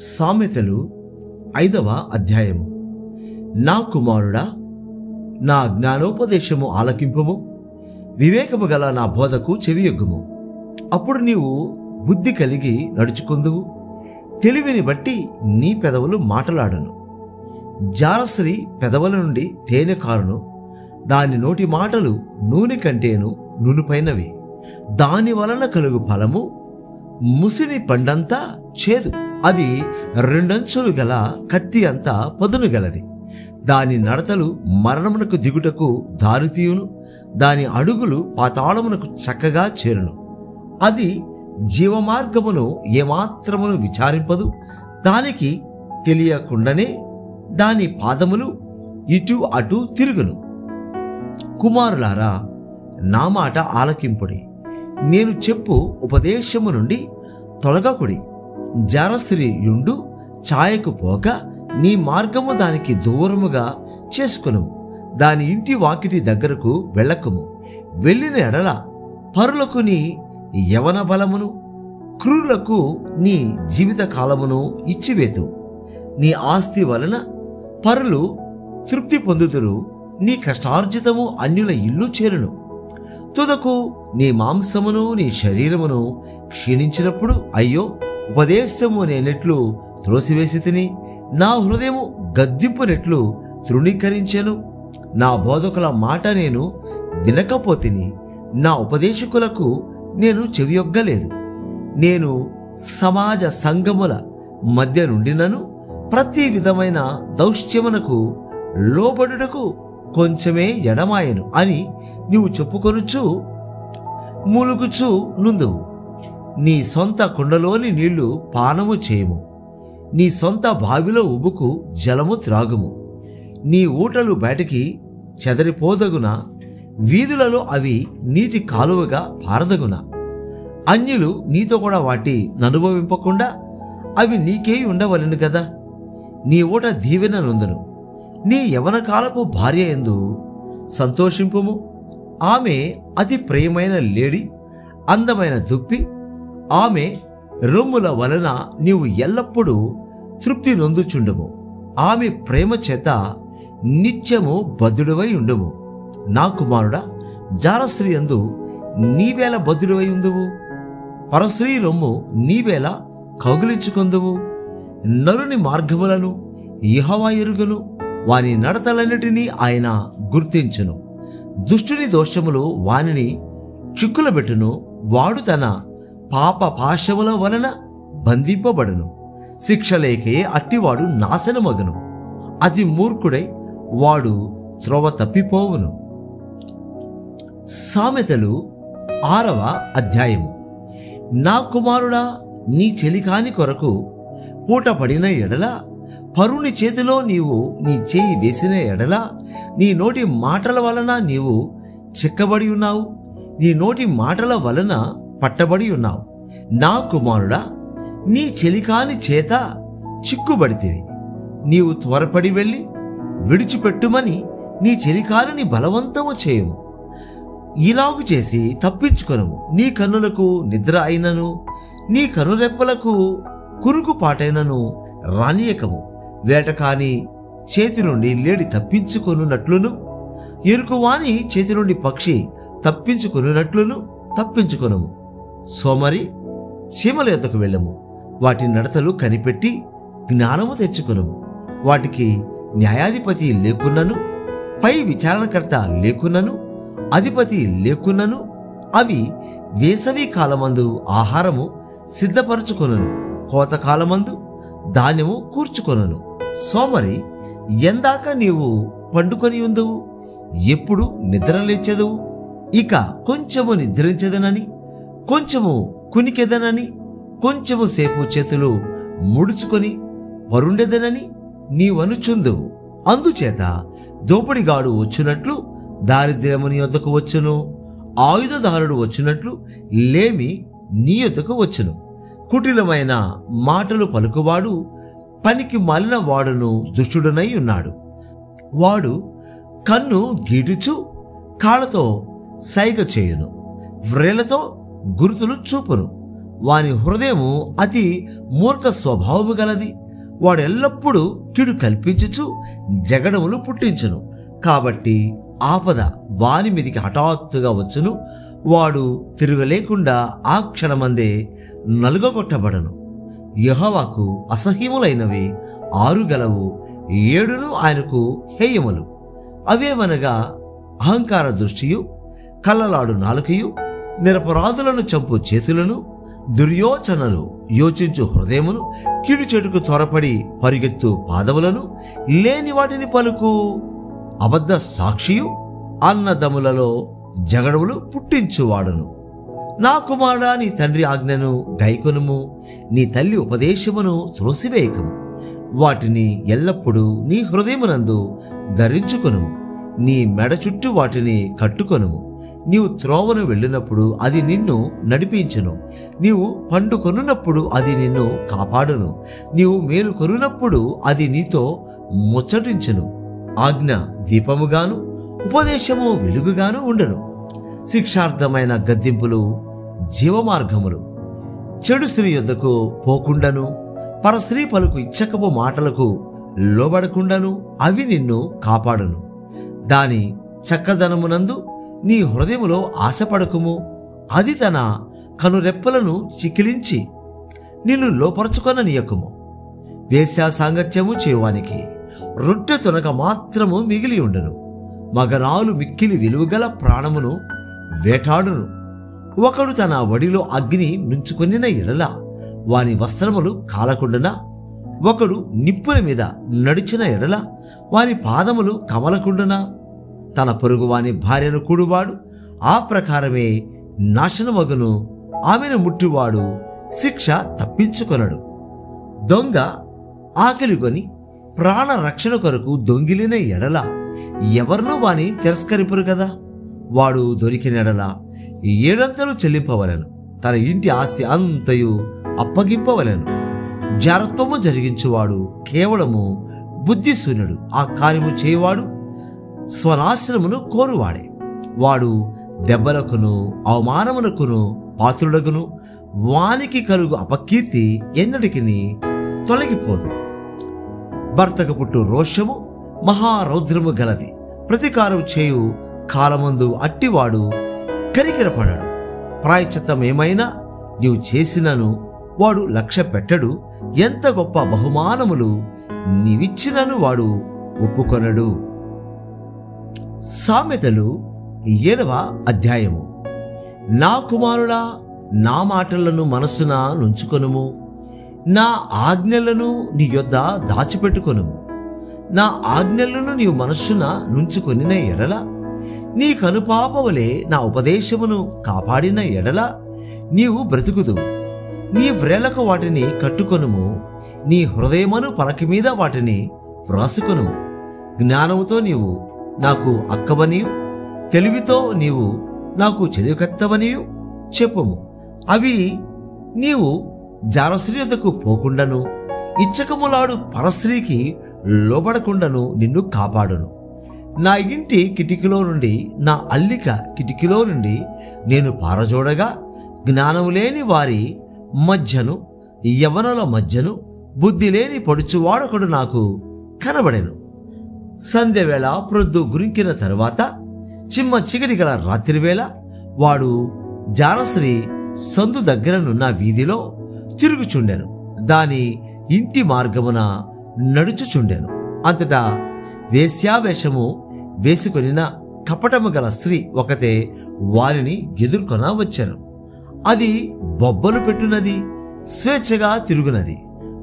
సామెతలు 5వ అధ్యాయము. నా కుమారుడా, నా జ్ఞానోపదేశము ఆలకింపుము, వివేకము గల నా బోధకు చెవియొగ్గుము. అప్పుడు నీవు బుద్ధి కలిగి నడుచుకుందువు, తెలివిని బట్టి నీ పెదవులు మాటలాడును. జారస్త్రీ పెదవుల నుండి తేనె కారును, దాని నోటి మాటలు నూనె కంటేను నూనెపైనవి. దాని వలన కలుగు ఫలము ముసిని పండంతా చేదు, అది రెండంచులు గల కత్తి అంతా పదును గలది. దాని నడతలు మరణమునకు దిగుటకు దారితీయును, దాని అడుగులు పాతాళమునకు చక్కగా చేరును. అది జీవమార్గమును ఏమాత్రమును విచారింపదు, దానికి తెలియకుండానే దాని పాదములు ఇటు అటు తిరుగును. కుమారులారా, నా మాట ఆలకింపుడి, నేను చెప్పు ఉపదేశము నుండి తొలగకుడి. జారస్త్రీ యుండు ఛాయకు పోక నీ మార్గము దానికి దూరముగా చేసుకును. దాని ఇంటి వాకిటి దగ్గరకు వెళ్ళకుము. వెళ్ళిన ఎడల పరులకు నీ యవన బలమును, క్రూరులకు నీ జీవిత కాలమును ఇచ్చివేతు. నీ ఆస్తి వలన పరులు తృప్తి పొందుదురు, నీ కష్టార్జితము అన్యుల ఇల్లు చేరును. తుదకు నీ మాంసమును నీ శరీరమును క్షీణించినప్పుడు అయ్యో, ఉపదేశము నేనెట్లు త్రోసివేసి తిని, నా హృదయము గద్దింపునెట్లు తృణీకరించెను. నా బోధకుల మాట నేను వినకపోతిని, నా ఉపదేశకులకు నేను చెవియొగ్గలేదు. నేను సమాజ సంఘముల మధ్య నుండినను ప్రతి విధమైన దౌష్ట్యమునకు లోబడుటకు కొంచెమే ఎడమాయను అని నీవు చెప్పుకొనుచు మూలుగుచు నుందువు. నీ సొంత కుండలోని నీళ్లు పానము చేయము, నీ సొంత బావిలో ఉబుకు జలము త్రాగుము. నీ ఊటలు బయటికి చెదరిపోదగున, వీధులలో అవి నీటి కాలువగా పారదగున. అన్యులు నీతో కూడా వాటి అనుభవింపకుండా అవి నీకే ఉండవలెను కదా. నీ ఊట దీవెన నొందును. నీ యవన కాలపు భార్య యందు సంతోషింపుము. ఆమె అతి ప్రియమైన లేడి, అందమైన దుప్పి. ఆమె రొమ్ముల వలన నీవు ఎల్లప్పుడూ తృప్తి నొందుచుండుము. ఆమె ప్రేమ చేత నిత్యము బద్ధుడివై ఉండుము. నా కుమారుడా, జారస్త్రీ యందు నీవేళ బద్ధుడివై ఉందువు? పరస్త్రీ రొమ్ము నీవేళ కౌగిలించుకొందువు? నరుని మార్గములను యెహోవా ఎరుగును, వాని నడతలన్నిటినీ ఆయన గుర్తించును. దుష్టుని దోషములు వానిని చిక్కులబెట్టును, వాడు తన పాప పాశముల వలన బంధింపబడును. శిక్ష లేకే అట్టివాడు నాశనమగును, అతి మూర్ఖుడై వాడు త్రోవ తప్పిపోవును. సామెతలు 6వ అధ్యాయము. నా కుమారుడా, నీ చెలికాని కొరకు పూట పడిన ఎడల, పరుని చేతిలో నీవు నీ చేయి వేసిన ఎడల, నీ నోటి మాటల వలన నీవు చిక్కబడి ఉన్నావు, నీ నోటి మాటల వలన పట్టబడి ఉన్నావు. నా కుమారుడా, నీ చెలికాని చేత చిక్కుబడితివి. నీవు త్వరపడి వెళ్ళి విడిచిపెట్టుమని నీ చెలికానిని బలవంతము చేయము. ఇలాగు చేసి తప్పించుకొనము. నీ కన్నులకు నిద్ర అయినను, నీ కనురెప్పలకు కురుకుపాటైనను రానియకము. వేటకాని చేతి నుండి లేడి తప్పించుకొనున్నట్లును, ఎరుకువాని చేతి నుండి పక్షి తప్పించుకొనున్నట్లును తప్పించుకొనము. సోమరి చీమల యొద్దకు వెళ్ళము, వాటి నడతలు కనిపెట్టి జ్ఞానము తెచ్చుకొనము. వాటికి న్యాయాధిపతి లేకున్నను, పై విచారణకర్త లేకున్నను, అధిపతి లేకున్నను, అవి వేసవి కాలమందు ఆహారము సిద్ధపరచుకొనను, కోతకాలమందు ధాన్యము కూర్చుకొనను. సోమరి, ఎందాక నీవు పండుకొని ఉందువు? ఎప్పుడు నిద్రలేచెదవు? ఇక కొంచెము నిద్రించదనని, కొంచెము కునికెదనని, కొంచెము సేపు చేతులు ముడుచుకొని పరుండెదనని నీవనుచుందువు. అందుచేత దోపిడిగాడు వచ్చినట్లు దారిద్ర్యము నీ యొద్దకు వచ్చును, ఆయుధదారుడు వచ్చినట్లు లేమి నీ యొద్దకు వచ్చును. కుటిలమైన మాటలు పలుకువాడు పనికి మాలిన వాడును దుష్టుడనై ఉన్నాడు. వాడు కన్ను గీటుచు కాళ్ళతో సైగ చేయును, వ్రేళ్లతో గుర్తులు చూపును. వాని హృదయము అతి మూర్ఖ స్వభావము గలది. వాడు ఎల్లప్పుడూ కీడు కల్పించుచు జగడములు పుట్టించును. కాబట్టి ఆపద వాని మీదికి హఠాత్తుగా వచ్చును. వాడు తిరగలేకుండా ఆ క్షణమందే నలుగగొట్టబడను. యెహోవాకు అసహ్యములైనవి 6 గలవు, 7 ఆయనకు హేయములు. అవేవనగా అహంకార దృష్టియు, కల్లలాడు నాలుకయు, నిరపరాధులను చంపు చేతులను, దుర్యోచనలు యోచించు హృదయమును, కీడు చెడుకు త్వరపడి పరిగెత్తు పాదములను, లేని వాటిని పలుకు అబద్ధ సాక్షియు, అన్నదమ్ములలో జగడములు పుట్టించువాడును. నా కుమారుడా, నీ తండ్రి ఆజ్ఞను గైకొనుము, నీ తల్లి ఉపదేశమును త్రోసివేయకము. వాటిని ఎల్లప్పుడూ నీ హృదయమునందు ధరించుకొనుము. నీ మెడ చుట్టూ వాటిని కట్టుకొనుము. నీవు త్రోవను వెళ్ళినప్పుడు అది నిన్ను నడిపించును. నీవు పండు కొనున్నప్పుడు అది నిన్ను కాపాడును. నీవు మేలు కొనున్నప్పుడు అది నీతో ముచ్చటించును. ఆజ్ఞ దీపముగాను, ఉపదేశము వెలుగుగాను ఉండను. శిక్షార్థమైన గద్దింపులు జీవమార్గములు. చెడు స్త్రీ యొద్దకు పోకుండాను, పరస్త్రీ పలుకు ఇచ్చకపు మాటలకు లోబడకుండాను అవి నిన్ను కాపాడును. దాని చక్కదనమునందు నీ హృదయములో ఆశపడకుము. అది తన కనురెప్పలను చికిలించి నిన్ను లోపరచుకొననీయకుము. వేశ్యా సాంగత్యము చేయువానికి రొట్టె తొనక మాత్రము మిగిలి ఉండును. మగనాలు మిక్కిలి విలువగల ప్రాణమును వేటాడును. ఒకడు తన వడిలో అగ్ని నుంచుకొనిన ఎడల వాని వస్త్రములు కాలకుండునా? ఒకడు నిప్పుల మీద నడిచిన ఎడల వాని పాదములు కమలకుండునా? తన పొరుగు వాని భార్యను కూడువాడు ఆ ప్రకారమే నాశనమగును. ఆమెను ముట్టివాడు శిక్ష తప్పించుకొనడు. దొంగ ఆకలిగొని ప్రాణ రక్షణ కొరకు దొంగిలిన ఎడల ఎవరినూ వాని తిరస్కరింపరు కదా. వాడు దొరికిన ఎడల 7 చెల్లింపవలెను. తన ఇంటి ఆస్తి అంతయు అప్పగింపవలెను. జారత్వము జరిగించువాడు కేవలము బుద్ధిశూన్యుడు. ఆ కార్యము చేయవాడు స్వనాశ్రమును కోరువాడే. వాడు దెబ్బలకును అవమానమునకును పాత్రుడగును. వానికి కలుగు అపకీర్తి ఎన్నటికి తొలగిపోదు. భర్తకు పుట్టు రోషము మహారౌద్రము గలది. ప్రతీకారం చేయు కాలమందు అట్టివాడు కనికరపడడు. ప్రాయశ్చిత్తం ఏమైనా నీవు చేసినను వాడు లక్ష్య పెట్టడు. ఎంత గొప్ప బహుమానములు నీవిచ్చినను వాడు ఒప్పుకొనడు. సామెతలు 7వ అధ్యాయము. నా కుమారుడా, నా మాటలను మనస్సున నుంచుకొనుము. నా ఆజ్ఞలను నీ యొద్ద దాచిపెట్టుకొనుము. నా ఆజ్ఞలను నీవు మనస్సున నుంచుకొనిన ఎడల, నీ కనుపాపవలే నా ఉపదేశమును కాపాడిన ఎడల నీవు బ్రతుకుదువు. నీ వ్రేళ్లకు వాటిని కట్టుకొనుము. నీ హృదయమును పలక మీద వాటిని వ్రాసుకొనుము. జ్ఞానముతో నీవు నాకు అక్కవనియు, తెలివితో నీవు నాకు చెలికత్తవనియు చెప్పుము. అవి నీవు జారస్త్రీ యొద్దకు పోకుండాను, ఇచ్చకములాడు పరస్త్రీకి లోబడకుండాను నిన్ను కాపాడును. నా ఇంటి కిటికీలో నుండి, నా అల్లిక కిటికీలో నుండి నేను పారజోడగా, జ్ఞానము లేని వారి మధ్యను, యవ్వనుల మధ్యను బుద్ధి లేని పొడుచువాడొకడు నాకు కనబడెను. సంధ్యవేళ ప్రొద్దు గురింకిన తరువాత చిమ్మ చీకటి గల రాత్రివేళ వాడు జారశ్రీ సందు దగ్గరనున్న వీధిలో తిరుగుచుండెను. దాని ఇంటి మార్గమున నడుచుచుండెను. అంతటా వేశ్యావేషము వేసుకొనిన కపటము గల స్త్రీ ఒకతే వారిని ఎదుర్కొన వచ్చెను. అది బొబ్బలు పెట్టునది, స్వేచ్ఛగా తిరుగునది.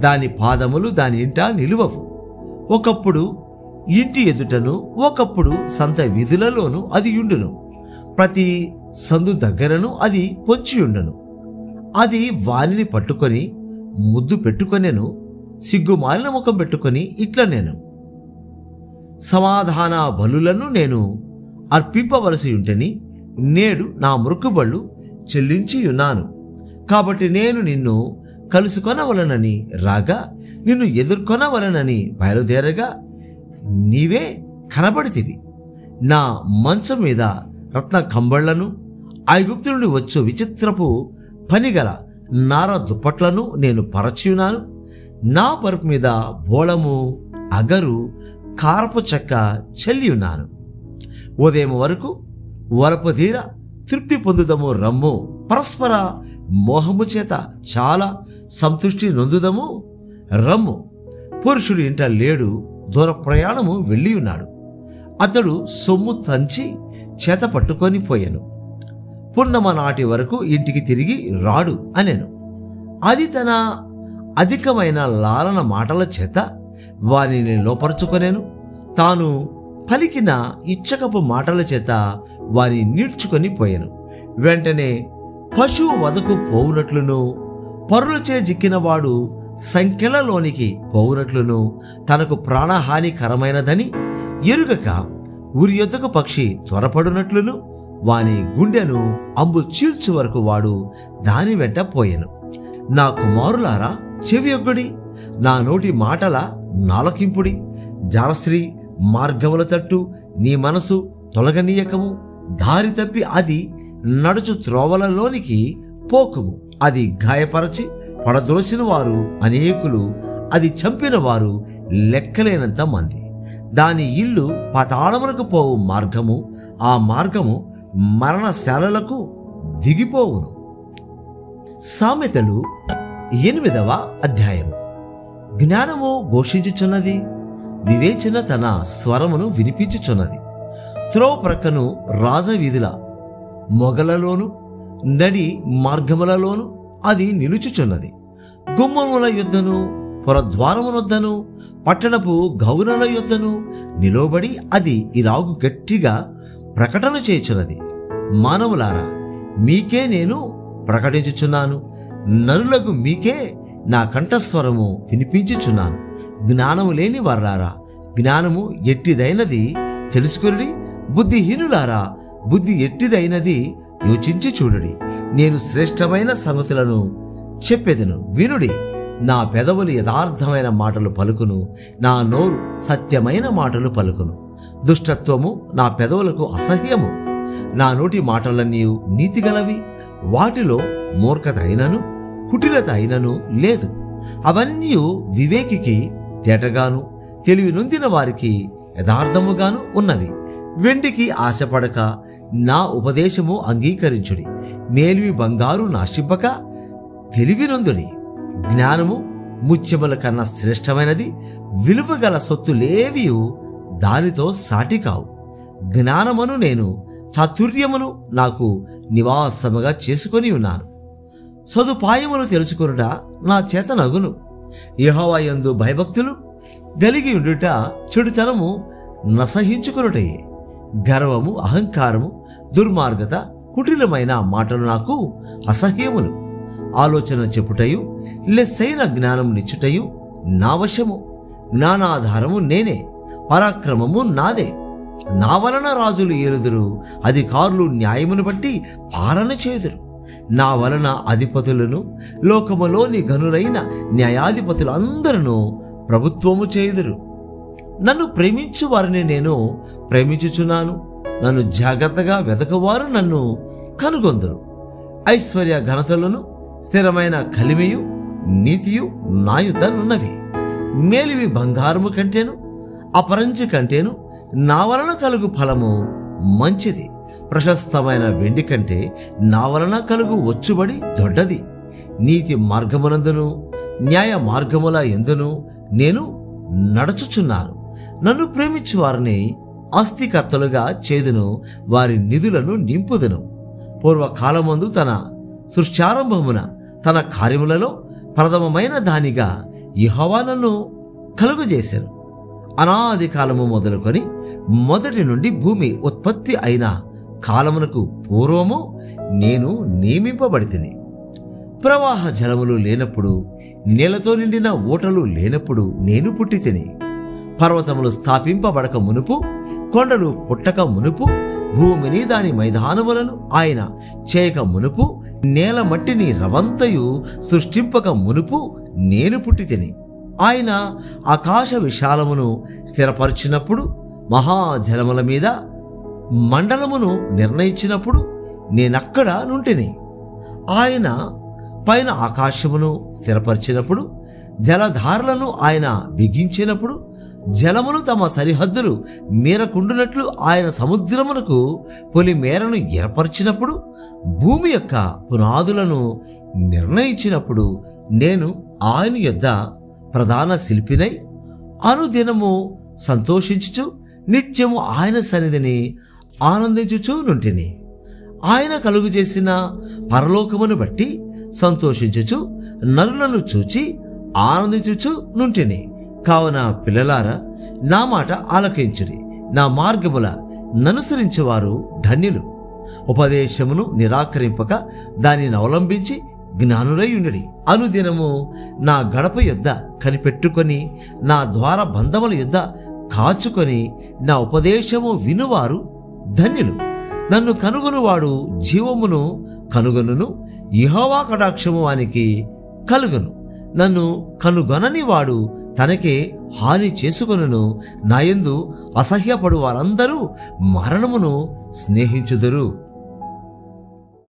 దాని పాదములు దాని ఇంట నిలువవు. ఒకప్పుడు ఇంటి ఎదుటను, ఒకప్పుడు సంత వీధులలోను అది యుండును. ప్రతి సందు దగ్గరను అది పొంచియుండును. అది వానిని పట్టుకొని ముద్దు పెట్టుకొనెను. సిగ్గుమాలిన ముఖం పెట్టుకొని ఇట్లా నేను సమాధాన బలులను నేను అర్పింపవలసి ఉంటని నేడు నా మొక్కుబళ్ళు చెల్లించి ఉన్నాను. కాబట్టి నేను నిన్ను కలుసుకొనవలనని రాగా, నిన్ను ఎదుర్కొనవలనని బయలుదేరగా నీవే కనబడితివి. నా మంచం మీద రత్న కంబళ్లను, ఐగుప్తు నుండి వచ్చు విచిత్రపు పనిగల నార దుప్పట్లను నేను పరచియున్నాను. నా పరుపు మీద బోళము, అగరు, కారపు చెక్క చల్లియున్నాను. ఉదయం వరకు వరపదీర తృప్తి పొందుదము రమ్ము. పరస్పర మోహము చేత చాలా సంతృష్టి నొందుదము రమ్ము. పురుషుడు ఇంట లేడు, దూర ప్రయాణము వెళ్ళి ఉన్నాడు. అతడు సొమ్ము తంచి చేత పట్టుకొని పోయాను. పున్నమ నాటి వరకు ఇంటికి తిరిగి రాడు అనెను. అది తన అధికమైన లాలన మాటల చేత వారిని లోపరుచుకొనేను. తాను పలికిన ఇచ్చకపు మాటల చేత వారిని నీడ్చుకొని పోయాను. వెంటనే పశువు వదకు పోవునట్లును, పరులచే జిక్కినవాడు సంఖ్యలలోనికి పోవునట్లును, తనకు ప్రాణహానికరమైనదని ఎరుగక ఉరి యొద్దకు పక్షి త్వరపడునట్లును, వాని గుండెను అంబు చీల్చు వరకు వాడు దాని వెంట పోయెను. నా కుమారులారా చెవియొగ్గుడి, నా నోటి మాటల నాలకింపుడి. జారశ్రీ మార్గముల తట్టు నీ మనసు తొలగనీయకము. దారి తప్పి అది నడుచు త్రోవలలోనికి పోకుము. అది గాయపరచి పడద్రోసిన వారు అనేకులు, అది చంపిన వారు లెక్కలేనంత మంది. దాని ఇల్లు పాతాళమునకు పోవు మార్గము, ఆ మార్గము మరణశాలలకు దిగిపోవును. సామెతలు 8వ అధ్యాయము. జ్ఞానము ఘోషించుచున్నది, వివేచన తన స్వరమును వినిపించుచున్నది. త్రోవ ప్రక్కను రాజవీధుల మొగలలోను నడి మార్గములలోను అది నిలుచుచున్నది. గుమ్మముల యుద్ధను, పురద్వారమునొద్దను, పట్టణపు గౌనల యుద్ధను నిలబడి అది ఇలాగు గట్టిగా ప్రకటన చేయుచున్నది. మానవులారా, మీకే నేను ప్రకటించుచున్నాను, నరులకు మీకే నా కంఠస్వరము వినిపించుచున్నాను. జ్ఞానము లేని వారారా, జ్ఞానము ఎట్టిదైనది తెలుసుకొనుడి. బుద్ధిహీనులారా, బుద్ధి ఎట్టిదైనది యోచించి చూడుడి. నేను శ్రేష్టమైన సంగతులను చెప్పెదను, వినుడి. నా పెదవులు యథార్థమైన మాటలు పలుకును, నా నోరు సత్యమైన మాటలు పలుకును. దుష్టత్వము నా పెదవులకు అసహ్యము. నా నోటి మాటలన్నీ నీతిగలవి. వాటిలో మూర్ఖత అయినను కుటిలత అయినను లేదు. అవన్నీ వివేకికి తేటగాను, తెలివి నొందిన వారికి యథార్థముగాను ఉన్నవి. వెండికి ఆశపడక నా ఉపదేశము అంగీకరించుడి. మేలిమి బంగారు నాశింపక తెలివి నొందుడి. జ్ఞానము ముత్యముల కన్నా శ్రేష్టమైనది. విలువగల సొత్తులేవియు దానితో సాటి కావు. జ్ఞానమును నేను చాతుర్యమును నాకు నివాసముగా చేసుకొని ఉన్నాను. సదుపాయమును తెలుసుకొనుట నా చేతనగును. యెహోవా యందు భయభక్తులు గలిగి ఉండుట చెడుతనము నసహించుకొనుటయే. గర్వము, అహంకారము, దుర్మార్గత, కుటిలమైన మాటలు నాకు అసహ్యములు. ఆలోచన చెప్పుటయు లెస్సైన జ్ఞానం నిచ్చుటయు నా వశము. జ్ఞానాధారము నేనే, పరాక్రమము నాదే. నా వలన రాజులు ఏలుదురు, అధికారులు న్యాయమును బట్టి పాలన చేయుదురు. నా వలన అధిపతులను, లోకములోని గనులైన న్యాయాధిపతులు అందరూ ప్రభుత్వము చేయుదురు. నన్ను ప్రేమించు వారిని నేను ప్రేమించుచున్నాను. నన్ను జాగ్రత్తగా వెతకవారు నన్ను కనుగొందురు. ఐశ్వర్య ఘనతలను, స్థిరమైన కలిమియు నీతియు నా యుద్ధనున్నవి. మేలివి బంగారము కంటేను, అపరంజి కంటేను నా వలన కలుగు ఫలము మంచిది. ప్రశస్తమైన వెండి కంటే నా వలన కలుగు వచ్చుబడి దొడ్డది. నీతి మార్గమునందును న్యాయ మార్గముల యందును నేను నడుచుచున్నాను. నన్ను ప్రేమించు వారిని ఆస్తికర్తలుగా చేదును, వారి నిధులను నింపుదును. పూర్వకాలమందు తన సృష్టారంభమున తన కార్యములలో ప్రథమమైన దానిగా యెహోవా నన్ను కలుగజేశాను. అనాది కాలము మొదలుకొని మొదటి నుండి భూమి ఉత్పత్తి అయిన కాలమునకు పూర్వము నేను నియమింపబడితిని. ప్రవాహ జలములు లేనప్పుడు, నీళ్లతో నిండిన ఊటలు లేనప్పుడు నేను పుట్టితిని. పర్వతములు స్థాపింపబడక మునుపు, కొండలు పుట్టక మునుపు, భూమిని దాని మైదానములను ఆయన చేయక మునుపు, నేల మట్టిని రవంతయు సృష్టింపక మునుపు నేను పుట్టితిని. ఆయన ఆకాశ విశాలమును స్థిరపరిచినప్పుడు, మహాజలముల మీద మండలమును నిర్ణయించినప్పుడు నేనక్కడ నుంటిని. ఆయన పైన ఆకాశమును స్థిరపరిచినప్పుడు, జలధారలను ఆయన బిగించినప్పుడు, జలములు తమ సరిహద్దులు మీరకుండునట్లు ఆయన సముద్రమునకు పొలిమేరను ఏర్పరిచినప్పుడు, భూమి యొక్క పునాదులను నిర్ణయించినప్పుడు, నేను ఆయన యొద్ద ప్రధాన శిల్పినై అనుదినము సంతోషించుచు నిత్యము ఆయన సన్నిధిని ఆనందించుచూ నుంటిని. ఆయన కలుగు చేసిన పరలోకమును బట్టి సంతోషించుచు నరులను చూచి ఆనందించుచు నుంటిని. కావున పిల్లలారా, నా మాట ఆలకించుడి. నా మార్గముల ననుసరించేవారు ధన్యులు. ఉపదేశమును నిరాకరింపక దానిని అవలంబించి జ్ఞానులై ఉండుడి. అనుదినము నా గడప యొద్ద కనిపెట్టుకొని, నా ద్వార బంధముల యొద్ద కాచుకొని, నా ఉపదేశము వినువారు ధన్యులు. నన్ను కనుగొనువాడు జీవమును కనుగొనును, యెహోవా కటాక్షము వానికి కలుగును. నన్ను కనుగొనని వాడు తనకే హాని చేసుకొనును. నాయందు అసహ్యపడు వారందరూ మరణమును స్నేహించుదురు.